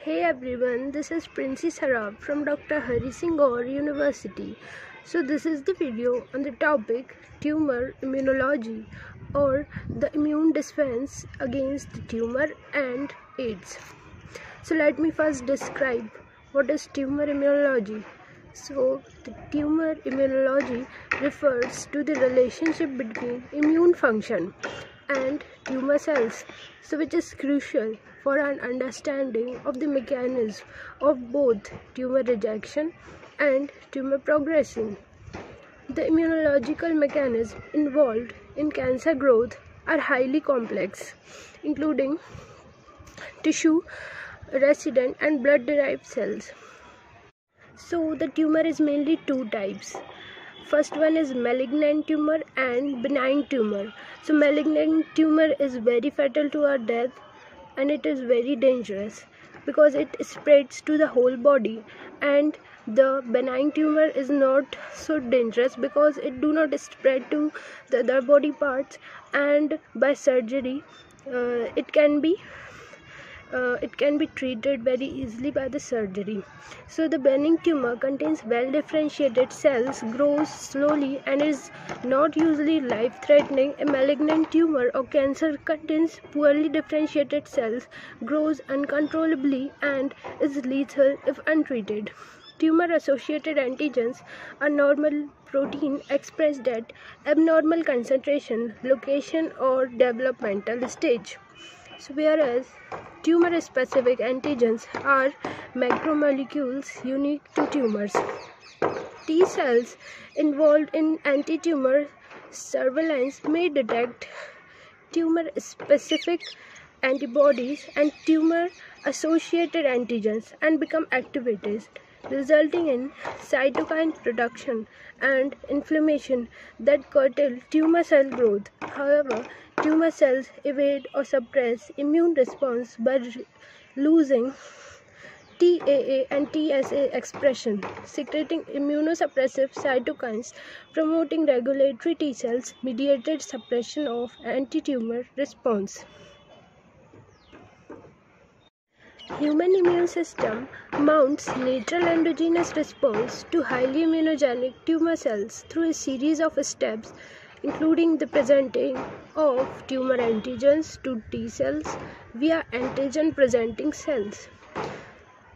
Hey everyone, this is Princess Harab from Dr. Hari Singh Gaur University. So this is the video on the topic tumor immunology or the immune defense against the tumor and AIDS. So let me first describe what is tumor immunology. So the tumor immunology refers to the relationship between immune function and tumor cells, so which is crucial for an understanding of the mechanism of both tumor rejection and tumor progression. The immunological mechanisms involved in cancer growth are highly complex, including tissue resident and blood derived cells. So the tumor is mainly two types. First one is malignant tumor and benign tumor. So malignant tumor is very fatal to our death, and it is very dangerous because it spreads to the whole body, and the benign tumor is not so dangerous because it do not spread to the other body parts, and by surgery it can be treated very easily by the surgery. So the benign tumor contains well differentiated cells, grows slowly and is not usually life threatening. A malignant tumor or cancer contains poorly differentiated cells, grows uncontrollably and is lethal if untreated. Tumor associated antigens are normal protein expressed at abnormal concentration, location or developmental stage. So whereas tumor-specific antigens are macromolecules unique to tumors. T cells involved in anti-tumor surveillance may detect tumor-specific antibodies and tumor-associated antigens and become activated, resulting in cytokine production and inflammation that curtail tumor cell growth. However, tumor cells evade or suppress immune response by losing TAA and TSA expression, secreting immunosuppressive cytokines, promoting regulatory T cells mediated suppression of anti-tumor response. Human immune system mounts natural endogenous response to highly immunogenic tumor cells through a series of steps, including the presenting of tumor antigens to T cells via antigen presenting cells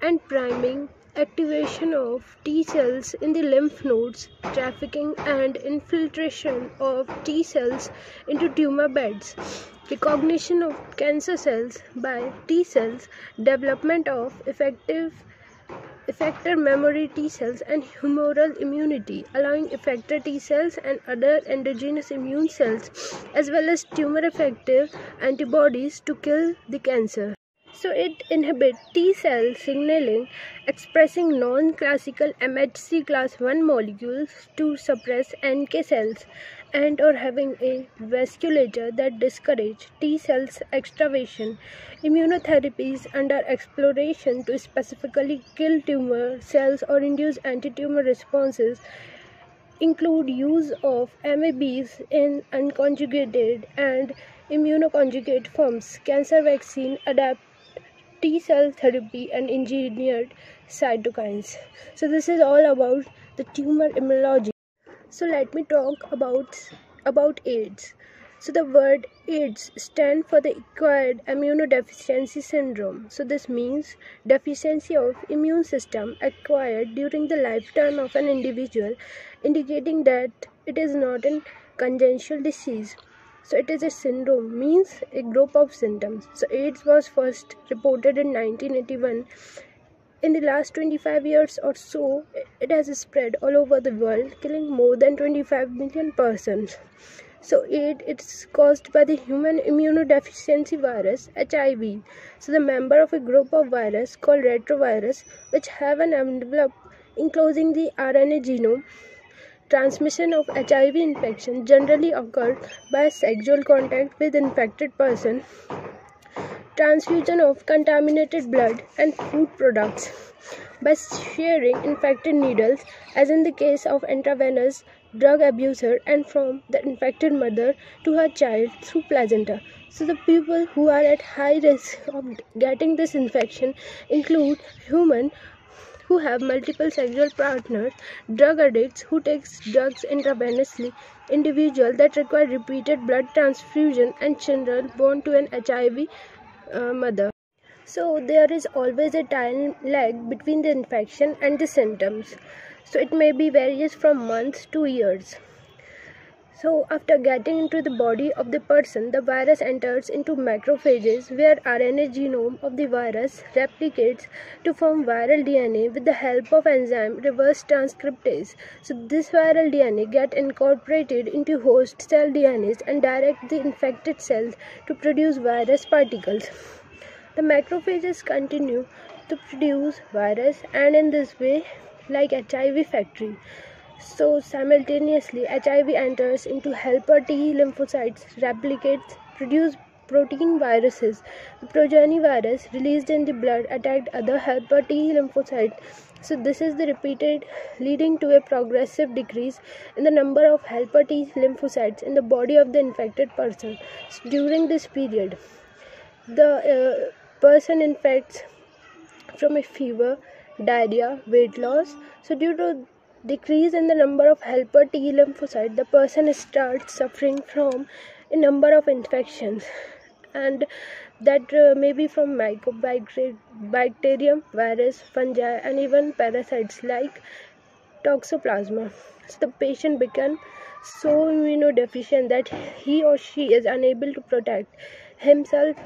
and priming, activation of T cells in the lymph nodes, trafficking and infiltration of T cells into tumor beds, recognition of cancer cells by T cells, development of effector memory T cells and humoral immunity, allowing effector T cells and other endogenous immune cells as well as tumor effective antibodies to kill the cancer. So it inhibits T cell signaling, expressing non-classical MHC class 1 molecules to suppress NK cells, and or having a vasculature that discourage T cells extravasation. Immunotherapies under exploration to specifically kill tumor cells or induce anti-tumor responses include use of MABs in unconjugated and immunoconjugate forms, cancer vaccine, adapt T cell therapy and engineered cytokines. So this is all about the tumor immunology. So let me talk about AIDS. So the word AIDS stands for the acquired immunodeficiency syndrome. So this means deficiency of immune system acquired during the lifetime of an individual, indicating that it is not a congenital disease. So it is a syndrome, means a group of symptoms. So AIDS was first reported in 1981. In the last 25 years or so, it has spread all over the world, killing more than 25 million persons. So AIDS is caused by the human immunodeficiency virus, HIV. So the member of a group of virus called retrovirus, which have an envelope enclosing the RNA genome. Transmission of HIV infection generally occurs by sexual contact with infected person, transfusion of contaminated blood and food products, by sharing infected needles, as in the case of intravenous drug abuser, and from the infected mother to her child through placenta. So the people who are at high risk of getting this infection include human who have multiple sexual partners, drug addicts who take drugs intravenously, individuals that require repeated blood transfusion, and children born to an HIV mother. So there is always a time lag between the infection and the symptoms. So it may be varies from months to years. So after getting into the body of the person, the virus enters into macrophages where RNA genome of the virus replicates to form viral DNA with the help of enzyme reverse transcriptase. So this viral DNA gets incorporated into host cell DNAs and direct the infected cells to produce virus particles. The macrophages continue to produce virus, and in this way, like HIV factory. So simultaneously, HIV enters into helper T lymphocytes, replicates, produce protein viruses. The progeny virus released in the blood attacked other helper T lymphocytes. So this is the repeated, leading to a progressive decrease in the number of helper T lymphocytes in the body of the infected person. So during this period, the person infects from a fever, diarrhea, weight loss. So due to decrease in the number of helper T lymphocytes, the person starts suffering from a number of infections, and that may be from bacterium, virus, fungi, and even parasites like toxoplasma. So the patient becomes so immunodeficient that he or she is unable to protect herself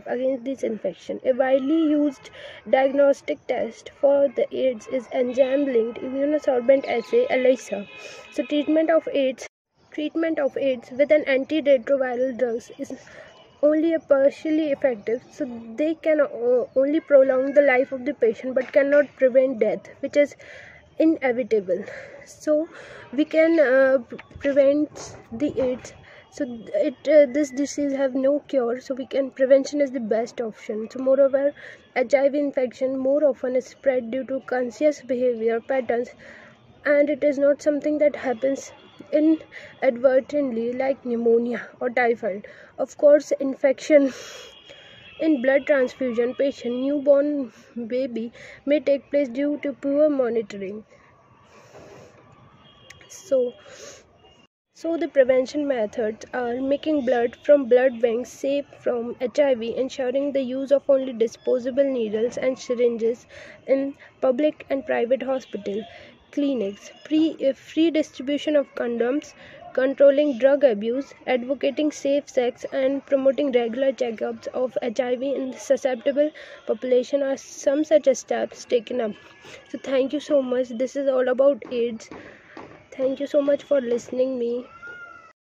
against this infection. A widely used diagnostic test for the AIDS is enzyme-linked immunosorbent assay (ELISA). So treatment of AIDS with an antiretroviral drugs is only a partially effective, so they can only prolong the life of the patient but cannot prevent death, which is inevitable. So we can prevent the AIDS. So this disease have no cure, so prevention is the best option. So moreover, HIV infection more often is spread due to conscious behavior patterns, and it is not something that happens inadvertently like pneumonia or typhoid. Of course, infection in blood transfusion patient newborn baby may take place due to poor monitoring. So the prevention methods are making blood from blood banks safe from HIV, ensuring the use of only disposable needles and syringes in public and private hospital clinics, free distribution of condoms, controlling drug abuse, advocating safe sex, and promoting regular checkups of HIV in susceptible population are some such steps taken up. So thank you so much. This is all about AIDS. Thank you so much for listening me.